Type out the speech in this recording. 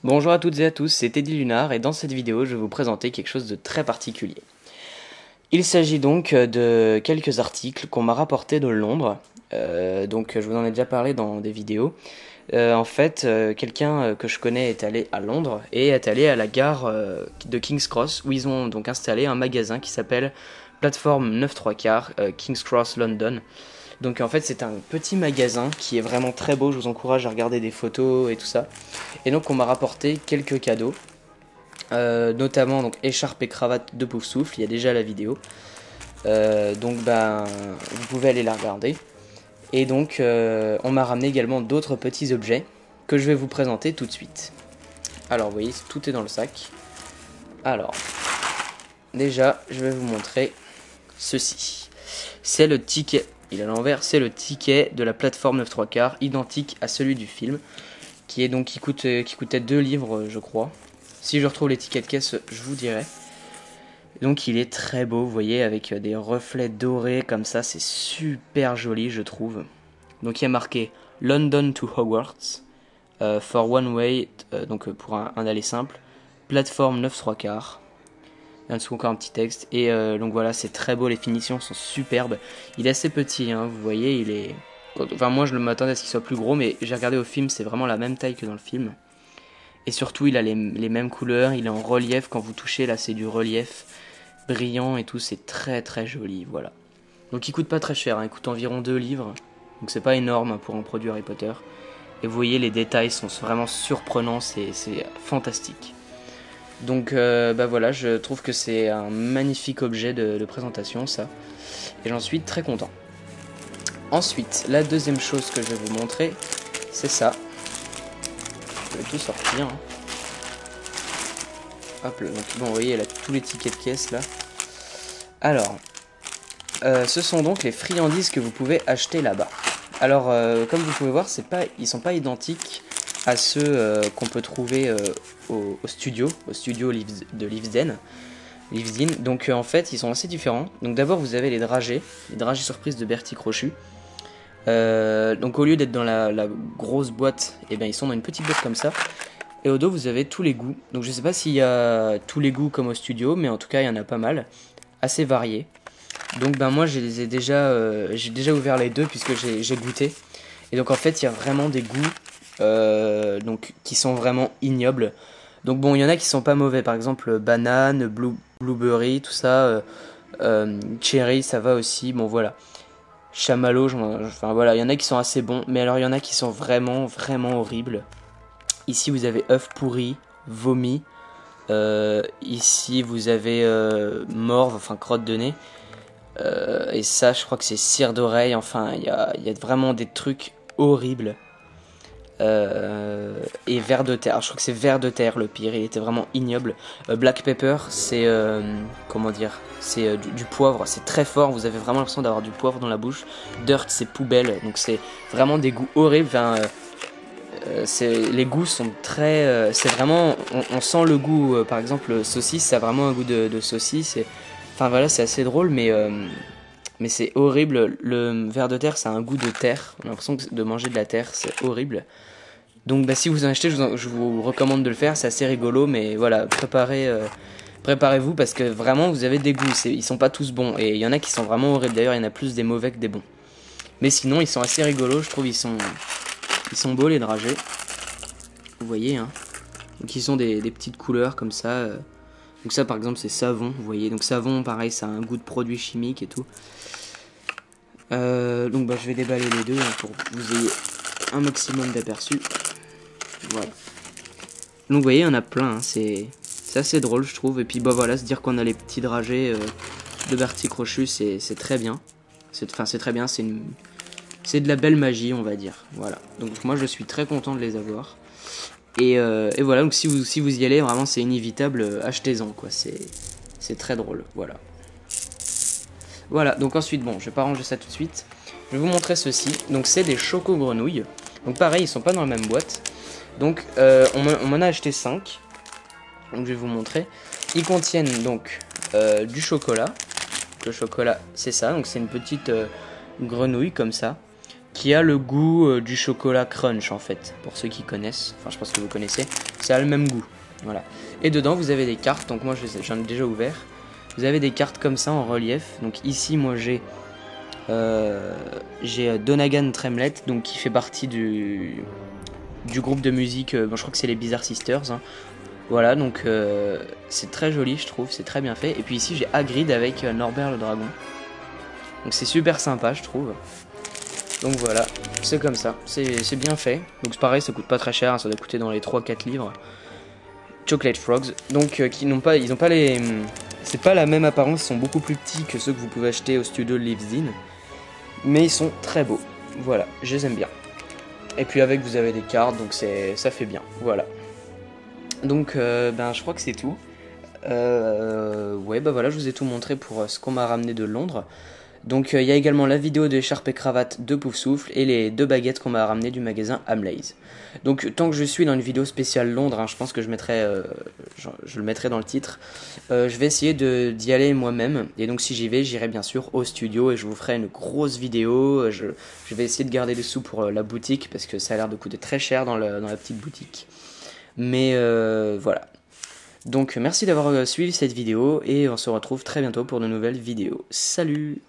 Bonjour à toutes et à tous, c'est Teddy Lunar et dans cette vidéo je vais vous présenter quelque chose de très particulier. Il s'agit donc de quelques articles qu'on m'a rapportés de Londres, donc je vous en ai déjà parlé dans des vidéos. Quelqu'un que je connais est allé à Londres et est allé à la gare de King's Cross où ils ont donc installé un magasin qui s'appelle Plateforme 9 3 quarts King's Cross London. Donc en fait c'est un petit magasin qui est vraiment très beau, je vous encourage à regarder des photos et tout ça. Et donc on m'a rapporté quelques cadeaux, notamment donc écharpe et cravate de Poufsouffle, il y a déjà la vidéo. Vous pouvez aller la regarder. Et donc on m'a ramené également d'autres petits objets que je vais vous présenter tout de suite. Alors vous voyez, tout est dans le sac. Alors, déjà je vais vous montrer ceci. C'est le ticket, il est à l'envers, c'est le ticket de la plateforme 9 3 quarts, identique à celui du film. Qui coûtait 2 livres, je crois. Si je retrouve les tickets de caisse, je vous dirai. Donc il est très beau, vous voyez, avec des reflets dorés comme ça, c'est super joli, je trouve. Donc il y a marqué London to Hogwarts, for one way, pour un aller simple, plateforme 9 3 quarts. En dessous encore un petit texte, et donc voilà, c'est très beau, les finitions sont superbes. Il est assez petit, hein, vous voyez, il est... Enfin moi je m'attendais à ce qu'il soit plus gros, mais j'ai regardé au film, c'est vraiment la même taille que dans le film. Et surtout il a les mêmes couleurs, il est en relief, quand vous touchez là c'est du relief brillant et tout, c'est très très joli, voilà. Donc il coûte pas très cher, hein, il coûte environ 2 livres, donc c'est pas énorme pour un produit Harry Potter. Et vous voyez les détails sont vraiment surprenants, c'est fantastique. Donc voilà, je trouve que c'est un magnifique objet de présentation ça, et j'en suis très content. Ensuite, la deuxième chose que je vais vous montrer, c'est ça. Je vais tout sortir. Hein. Hop là, donc bon, vous voyez, elle a tous les tickets de caisse là. Alors, ce sont donc les friandises que vous pouvez acheter là-bas. Alors, comme vous pouvez voir, ils sont pas identiques à ceux qu'on peut trouver au studio de Livesden. Donc en fait, ils sont assez différents. Donc d'abord, vous avez les dragées surprises de Bertie Crochu. Donc au lieu d'être dans la grosse boîte, ils sont dans une petite boîte comme ça. Et au dos vous avez tous les goûts. Donc je sais pas s'il y a tous les goûts comme au studio, mais en tout cas il y en a pas mal, assez variés. Donc moi j'ai déjà ouvert les deux puisque j'ai goûté. Et donc en fait il y a vraiment des goûts qui sont vraiment ignobles. Donc bon, il y en a qui sont pas mauvais, par exemple banane, blueberry, tout ça, cherry ça va aussi. Bon voilà. Chamallow, enfin voilà, il y en a qui sont assez bons, mais alors il y en a qui sont vraiment, vraiment horribles. Ici vous avez œuf pourri, vomi, ici vous avez morve, enfin crotte de nez, et ça je crois que c'est cire d'oreille, enfin il y a vraiment des trucs horribles. Et ver de terre, je crois que c'est ver de terre le pire, il était vraiment ignoble. Black pepper, c'est comment dire, c'est du poivre, c'est très fort, vous avez vraiment l'impression d'avoir du poivre dans la bouche. Dirt, c'est poubelle, donc c'est vraiment des goûts horribles. Enfin, les goûts sont très, c'est vraiment, on sent le goût. Par exemple, saucisse, ça a vraiment un goût de saucisse. Enfin voilà, c'est assez drôle, mais c'est horrible. Le ver de terre, ça a un goût de terre. On a l'impression de manger de la terre, c'est horrible. Donc si vous en achetez, je vous recommande de le faire, c'est assez rigolo, mais voilà, préparez-vous parce que vraiment vous avez des goûts, ils sont pas tous bons, et il y en a qui sont vraiment horribles, d'ailleurs il y en a plus des mauvais que des bons. Mais sinon ils sont assez rigolos, je trouve, ils sont beaux les dragées, vous voyez, hein. Donc ils ont des petites couleurs comme ça, donc ça par exemple c'est savon, vous voyez, donc savon pareil, ça a un goût de produit chimique et tout. Je vais déballer les deux hein, pour que vous ayez un maximum d'aperçus. Voilà. Donc vous voyez, il y en a plein, hein. C'est assez drôle je trouve. Et puis voilà, se dire qu'on a les petits dragées de Bertie Crochu, c'est très bien. C'est très bien, c'est de la belle magie on va dire. Voilà. Donc moi je suis très content de les avoir. Et voilà, donc si vous y allez, vraiment c'est inévitable, achetez-en quoi. C'est très drôle, voilà. Voilà, donc ensuite, bon, je vais pas ranger ça tout de suite. Je vais vous montrer ceci. Donc c'est des choco-grenouilles. Donc pareil, ils sont pas dans la même boîte. Donc on m'en a acheté 5. Donc je vais vous montrer. Ils contiennent donc du chocolat. Le chocolat, c'est ça. Donc c'est une petite grenouille comme ça. qui a le goût du chocolat crunch en fait, pour ceux qui connaissent, enfin je pense que vous connaissez, ça a le même goût, voilà. Et dedans vous avez des cartes, donc moi j'en ai déjà ouvert, vous avez des cartes comme ça en relief, donc ici moi j'ai Donagan Tremlett, donc qui fait partie du groupe de musique, bon, je crois que c'est les Bizarre Sisters, hein. Voilà, donc c'est très joli je trouve, c'est très bien fait, et puis ici j'ai Hagrid avec Norbert le dragon, donc c'est super sympa je trouve. Donc voilà, c'est comme ça, c'est bien fait. Donc c'est pareil, ça coûte pas très cher, ça doit coûter dans les 3-4 livres. Chocolate Frogs, donc ils n'ont pas les... C'est pas la même apparence, ils sont beaucoup plus petits que ceux que vous pouvez acheter au studio Leaves In. Mais ils sont très beaux, voilà, je les aime bien. Et puis avec vous avez des cartes, donc ça fait bien, voilà. Donc ben je crois que c'est tout. Ouais bah voilà, je vous ai tout montré pour ce qu'on m'a ramené de Londres. Donc il y a également la vidéo de écharpe et cravate de Poufsouffle et les 2 baguettes qu'on m'a ramenées du magasin Hamleys. Donc tant que je suis dans une vidéo spéciale Londres, hein, je pense que je le mettrai dans le titre, je vais essayer d'y aller moi-même. Et donc si j'y vais, j'irai bien sûr au studio et je vous ferai une grosse vidéo. Je vais essayer de garder des sous pour la boutique parce que ça a l'air de coûter très cher dans la petite boutique. Mais voilà. Donc merci d'avoir suivi cette vidéo et on se retrouve très bientôt pour de nouvelles vidéos. Salut!